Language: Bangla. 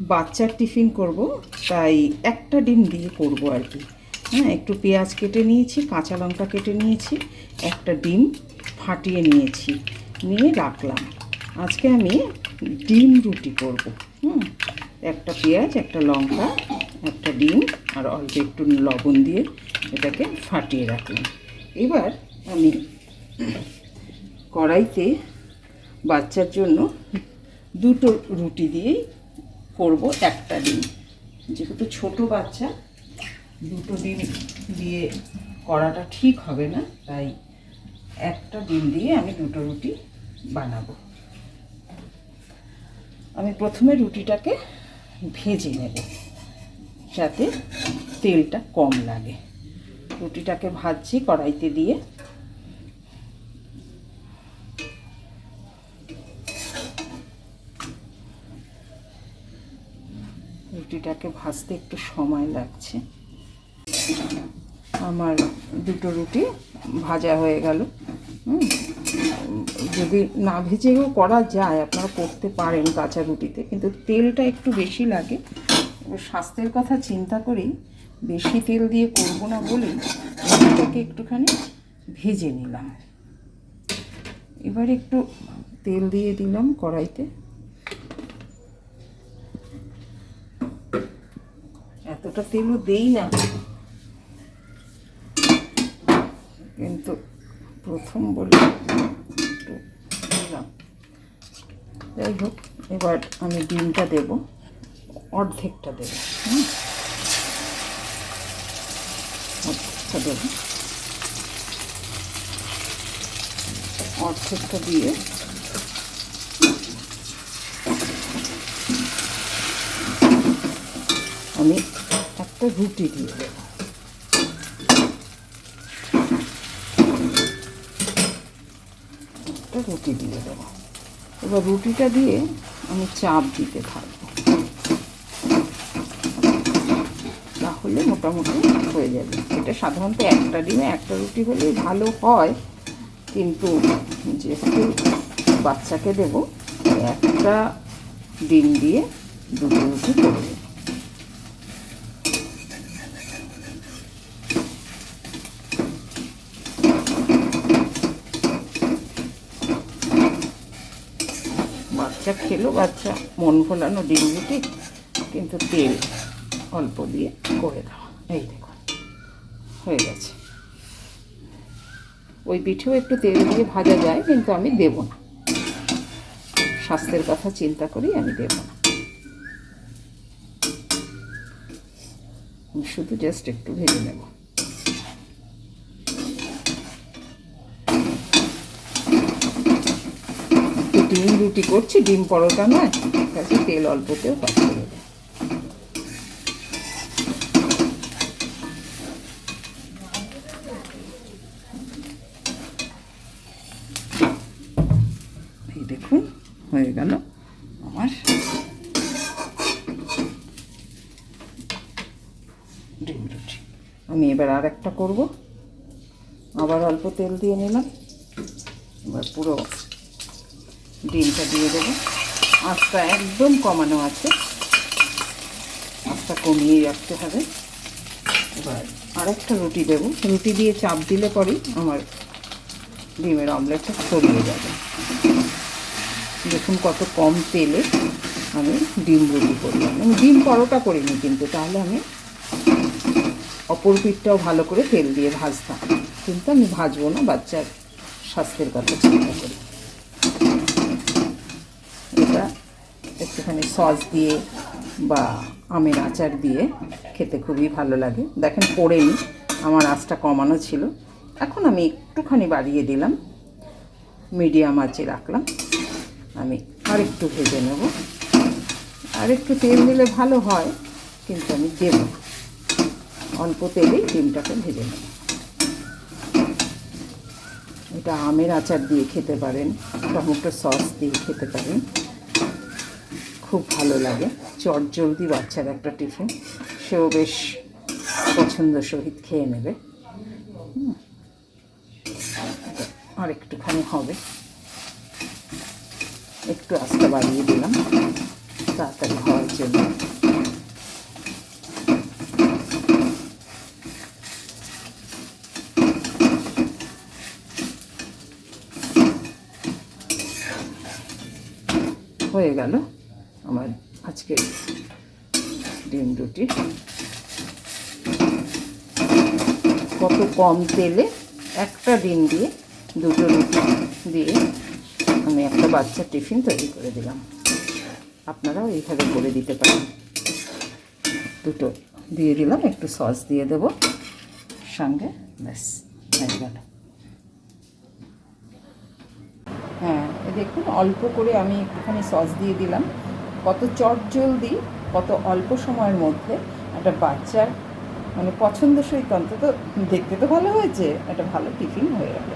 বাচ্চার টিফিন করব, তাই একটা ডিম দিয়ে করব আর কি। হ্যাঁ, একটু পেঁয়াজ কেটে নিয়েছি, কাঁচা লঙ্কা কেটে নিয়েছি, একটা ডিম ফাটিয়ে নিয়েছি, নিয়ে রাখলাম। আজকে আমি ডিম রুটি করব। একটা পেঁয়াজ, একটা লঙ্কা, একটা ডিম আর অল্প একটু লবণ দিয়ে এটাকে ফাটিয়ে রাখলাম। এবার আমি কড়াইতে বাচ্চার জন্য দুটো রুটি দিয়েই করব একটা ডিম। যেহেতু ছোটো বাচ্চা, দুটো ডিম দিয়ে করাটা ঠিক হবে না, তাই একটা ডিম দিয়ে আমি দুটো রুটি বানাবো। আমি প্রথমে রুটিটাকে ভেজে নেব যাতে তেলটা কম লাগে। রুটিটাকে ভাজছি কড়াইতে দিয়ে। রুটিটাকে ভাজতে একটু সময় লাগছে। আমার দুটো রুটি ভাজা হয়ে গেল। যদি না ভেজেও করা যায়, আপনারা করতে পারেন কাঁচা রুটিতে, কিন্তু তেলটা একটু বেশি লাগে। স্বাস্থ্যের কথা চিন্তা করেই বেশি তেল দিয়ে করবো না বলেই রুটিটাকে একটুখানি ভেজে নিলাম। এবার একটু তেল দিয়ে দিলাম কড়াইতে। এতটা তেলও দেই না, কিন্তু প্রথম বলে একটু দিলাম। যাই হোক, এবার আমি ডিমটা দেব, অর্ধেকটা দেব। অর্ধেকটা দেব, অর্ধেকটা দিয়ে আমি একটা রুটি দিয়ে দেব। একটা রুটি দিয়ে দেবো। এবার রুটিটা দিয়ে আমি চাপ দিতে থাকবো, তাহলে মোটামুটি হয়ে যাবে। এটা সাধারণত একটা ডিমে একটা রুটি হলেই ভালো হয়, কিন্তু যেহেতু বাচ্চাকে দেবো, একটা ডিম দিয়ে দুটো রুটি করে দেবো। বাচ্চা খেলো, বাচ্চা মন ভোলানো ডিম রুটি, কিন্তু তেল অল্প দিয়ে করে দাও। এই দেখো হয়ে গেছে। ওই পিঠেও একটু তেল দিয়ে ভাজা যায়, কিন্তু আমি দেব না, স্বাস্থ্যের কথা চিন্তা করি আমি দেব না। শুধু জাস্ট একটু ভেজে নেব। ডিম রুটি করছি, ডিম পরোটা নয়, কাছে তেল অল্পতেও কাজ করে দেয়। এই দেখুন হয়ে গেল আমার ডিম রুটি। আমি এবার আর একটা করবো। আবার অল্প তেল দিয়ে নিলাম। এবার পুরো ডিমটা দিয়ে দেবো। আঁচটা একদম কমানো আছে, আঁচটা কমিয়ে রাখতে হবে। এবার আরেকটা রুটি দেবো। রুটি দিয়ে চাপ দিলে পরেই আমার ডিমের অমলেটটা ছড়িয়ে যাবে। দেখুন কত কম তেলে আমি ডিম রুটি করলাম। আমি ডিম পরোটা করিনি, কিন্তু তাহলে আমি অপর পিঠটাও ভালো করে তেল দিয়ে ভাজতাম, কিন্তু আমি ভাজবো না, বাচ্চার স্বাস্থ্যের কথা চিন্তা করি। এটা একটুখানি সস দিয়ে বা আমের আচার দিয়ে খেতে খুবই ভালো লাগে। দেখেন পড়েনি, আমার আঁচটা কমানো ছিল, এখন আমি একটুখানি বাড়িয়ে দিলাম, মিডিয়াম আঁচে রাখলাম। আমি আরেকটু ভেজে নেব। আরেকটু তেল দিলে ভালো হয়, কিন্তু আমি দেব না, অল্প তেলেই ডিমটাকে ভেজে নেব। এটা আমের আচার দিয়ে খেতে পারেন, টমেটো সস দিয়ে খেতে পারেন, খুব ভালো লাগে। চটজলদি বাচ্চার একটা টিফিন, সেও বেশ পছন্দ সহিত খেয়ে নেবে। আর একটুখানি হবে, একটু আস্তে বাড়িয়ে দিলাম, তাড়াতাড়ি হওয়ার জন্য। হয়ে গেল আমার আজকের ডিম রুটি। কত কম তেলে একটা ডিম দিয়ে দুটো রুটি দিয়ে আমি একটা বাচ্চার টিফিন তৈরি করে দিলাম। আপনারাও এইভাবে করে দিতে পারেন। দুটো দিয়ে দিলাম, একটু সস দিয়ে দেবো সঙ্গে, ব্যাস হয়ে গেল। হ্যাঁ, দেখুন অল্প করে আমি একটুখানি সস দিয়ে দিলাম। কত চটজলদি, কত অল্প সময়ের মধ্যে একটা বাচ্চার মানে পছন্দসই, অন্তত দেখতে তো ভালো হয়েছে, একটা ভালো টিফিন হয়ে গেল।